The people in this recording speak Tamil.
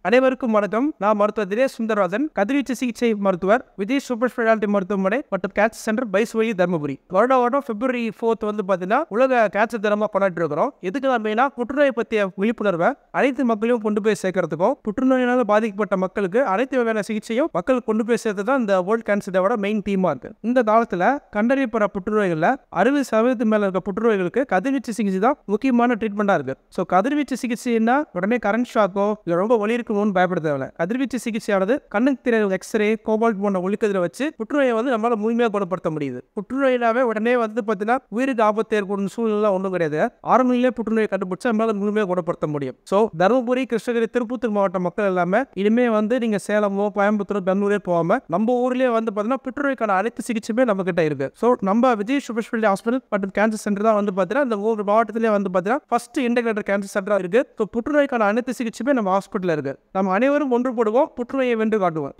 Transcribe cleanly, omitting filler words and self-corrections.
அனைவருக்கும் வணக்கம். நான் மருத்துவர் தினேஷ் சுந்தரராஜன், கதிர்வீச்சு சிகிச்சை மருத்துவர், விஜய் சூப்பர் ஸ்பெஷாலிட்டி மருத்துவமனை மற்றும் கேன்சர் சென்டர் பைசுவழி தர்மபுரி. வருடம் February 4th வந்து பார்த்தீங்கன்னா உலக கேன்சர் தினமாக கொண்டாடி இருக்கிறோம். இதுக்கு நான் மெயினாக புற்றுநோய் பற்றிய விழிப்புணர்வை அனைத்து மக்களையும் கொண்டு போய் சேர்க்கறதுக்கும், புற்றுநோயினால் பாதிக்கப்பட்ட மக்களுக்கு அனைத்து வகையான சிகிச்சையும் மக்களுக்கு கொண்டு போய் சேர்த்து தான் இந்த வேர்ல்ட் கேன்சர் டேவோட மெயின் தீமாக இருக்கு. இந்த காலத்தில் கண்டறியப்படுற புற்றுநோய்களில் 60% மேல இருக்க புற்றுநோய்களுக்கு கதிர்வீச்சு சிகிச்சை தான் முக்கியமான ட்ரீட்மெண்ட்டாக இருக்கு. ஸோ கதிர்வீச்சு சிகிச்சைன்னா உடனே கரண்ட் ஷாக்கோ இல்லை ரொம்ப வலி இருக்குமோன்னு பயப்பட தேவையில்லை. கதிர்வீச்சு சிகிச்சையானது கண்ணுக்கு தெரியாத எக்ஸ்ரே, கோபால்ட் போன்ற ஒளிக்கதிரை வச்சு புற்றுநோயை வந்து நம்மளால முழுமையாக குணப்படுத்த முடியுது. புற்றுநோயினாவே உடனே வந்து பார்த்தீங்கன்னா உயிருக்கு ஆபத்து ஏற்படும் சூழ்நிலை ஒன்றும் கிடையாது. ஆரம்பத்திலே புற்றுநோயை கண்டுபிடிச்சா நம்மளால முழுமையாக குணப்படுத்த முடியும். ஸோ தருமபுரி, கிருஷ்ணகிரி, திருப்பத்தூர் மாவட்ட மக்கள் எல்லாமே இனிமே வந்து நீங்க சேலமோ, கோயம்புத்தூர், பெங்களூரே போகாம நம்ம ஊர்லயே வந்து பார்த்தீங்கன்னா புற்றுநோய்க்கான அனைத்து சிகிச்சையுமே நம்ம கிட்ட இருக்கு. ஸோ நம்ம விஜய் சூப்பர் ஸ்பெஷாலிட்டி ஹாஸ்பிட்டல் மற்றும் கேன்சர் சென்டர் தான் வந்து பார்த்தீங்கன்னா இந்த ஒவ்வொரு மாவட்டத்திலே வந்து பார்த்தீங்கன்னா ஃபர்ஸ்ட் இன்டெகிரேட்டட் கேன்சர் சென்டரா இருக்கு. ஸோ புற்றுநோய்க்கான அனைத்து சிகிச்சையுமே நம்ம ஹாஸ்பிட்டல் இருக்கு. நம்ம அனைவரும் ஒன்றுபடுவோம், புற்றுநோயை வென்று காட்டுவோம்.